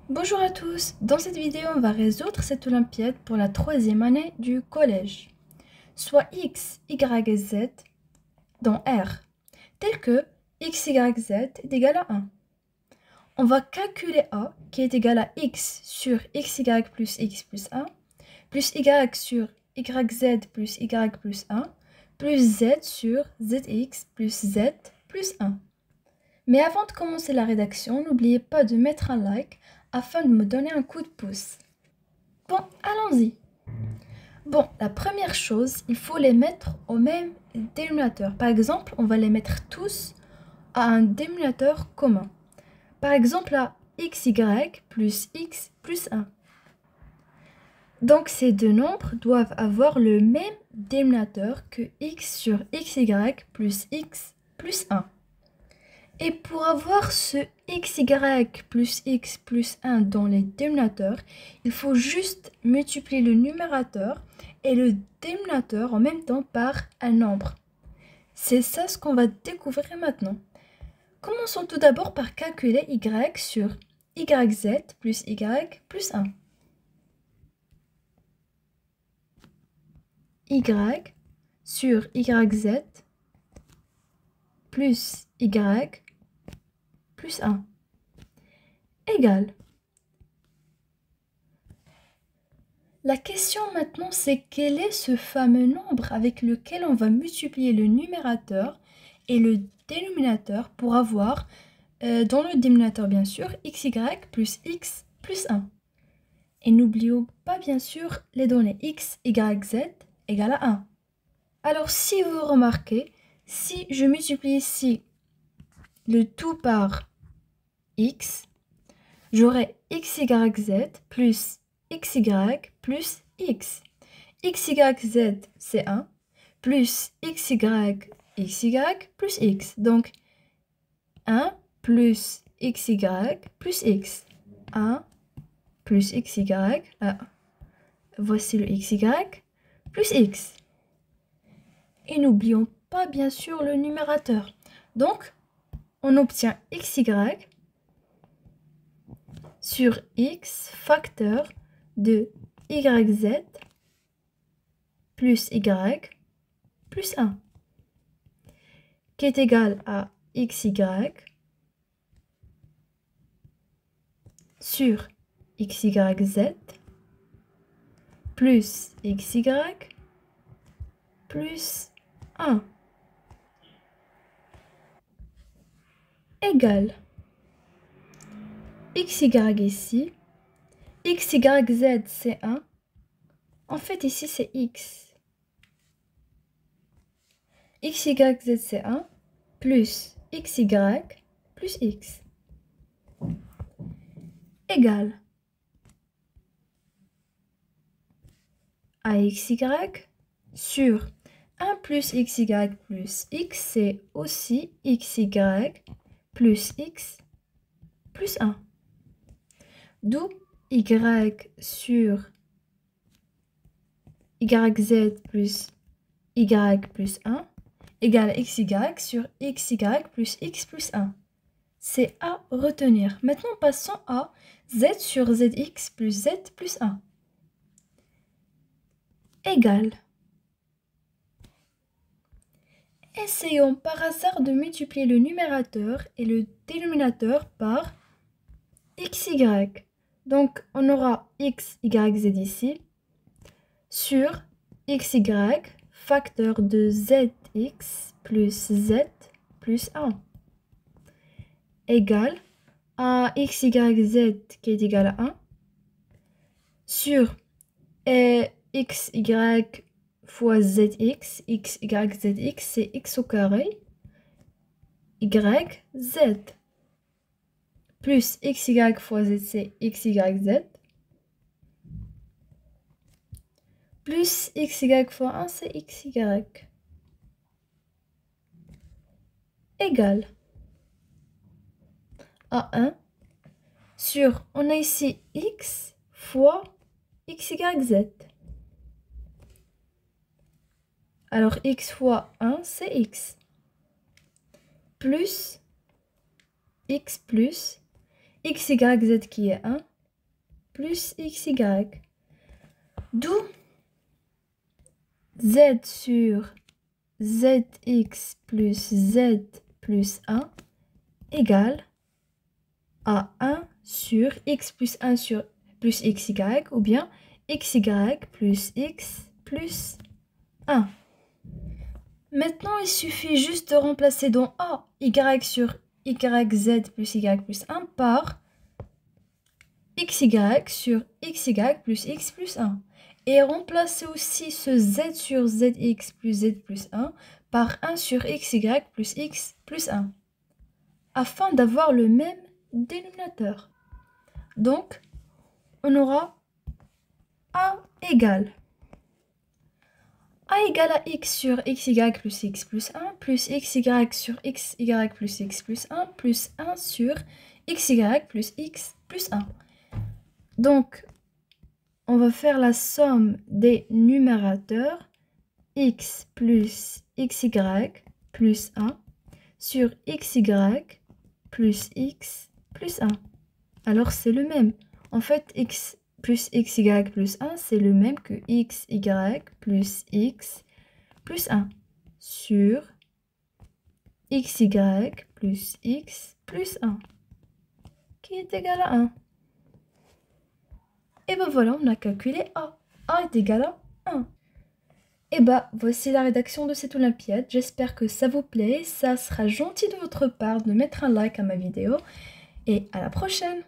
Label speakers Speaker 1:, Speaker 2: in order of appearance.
Speaker 1: Bonjour à tous, dans cette vidéo on va résoudre cette olympiade pour la troisième année du collège, soit x, y et z dans R, tel que x, y, z est égal à 1. On va calculer A qui est égal à x sur xy plus x plus 1, plus y sur yz plus y plus 1, plus z sur zx plus z plus 1. Mais avant de commencer la rédaction, n'oubliez pas de mettre un like afin de me donner un coup de pouce. Bon, allons-y. Bon, la première chose, il faut les mettre au même dénominateur. Par exemple, on va les mettre tous à un dénominateur commun. Par exemple, à xy plus x plus 1. Donc, ces deux nombres doivent avoir le même dénominateur que x sur xy plus x plus 1. Et pour avoir ce xy plus x plus 1 dans les dénominateurs, il faut juste multiplier le numérateur et le dénominateur en même temps par un nombre. C'est ça ce qu'on va découvrir maintenant. Commençons tout d'abord par calculer y sur yz plus y plus 1. Y sur yz plus y plus 1 égale. La question maintenant, c'est quel est ce fameux nombre avec lequel on va multiplier le numérateur et le dénominateur pour avoir, dans le dénominateur bien sûr, xy plus x plus 1. Et n'oublions pas bien sûr les données x, y, z égale à 1. Alors si vous remarquez, si je multiplie ici le tout par x, j'aurai xy z plus xy plus x. xyz c'est 1 plus xy plus x. Donc 1 plus xy plus x. 1 plus xy, voici le xy plus x. Et n'oublions pas bien sûr le numérateur. Donc on obtient xy sur x facteur de yz plus y plus 1 qui est égal à xy sur xyz plus xy plus 1 égale xy ici, xyz c'est 1, en fait ici c'est x. xyz c'est 1 plus xy plus x égale axy sur 1 plus xy plus x, c'est aussi xy plus x plus 1. D'où y sur yz plus y plus 1 égale xy sur xy plus x plus 1. C'est à retenir. Maintenant, passons à z sur zx plus z plus 1 égale. Essayons par hasard de multiplier le numérateur et le dénominateur par xy. Donc, on aura x, y, z ici sur xy facteur de zx plus z plus 1 égale à xy z qui est égal à 1 sur xy fois zx, x, y, zx, c'est x au carré, y, z, plus xy fois z, c'est xy, z, plus xy fois 1, c'est xy, égale à 1 sur, on a ici x fois xy, z. Alors x fois 1, c'est x. Plus x, y, z qui est 1, plus xy. D'où z sur zx plus z plus 1 égale à 1 sur x plus 1 sur plus xy ou bien xy plus x plus 1. Maintenant, il suffit juste de remplacer dans A y sur yz plus y plus 1 par xy sur xy plus x plus 1. Et remplacer aussi ce z sur zx plus z plus 1 par 1 sur xy plus x plus 1. Afin d'avoir le même dénominateur. Donc, on aura A égale à x sur xy plus x plus 1 plus xy sur xy plus x plus 1 plus 1 sur xy plus x plus 1. Donc, on va faire la somme des numérateurs x plus xy plus 1 sur xy plus x plus 1. Alors, c'est le même. En fait, x plus xy plus 1, c'est le même que xy plus x plus 1 sur xy plus x plus 1 qui est égal à 1. Et ben voilà, on a calculé A. A est égal à 1. Et bah, voici la rédaction de cette Olympiade. J'espère que ça vous plaît. Ça sera gentil de votre part de mettre un like à ma vidéo. Et à la prochaine!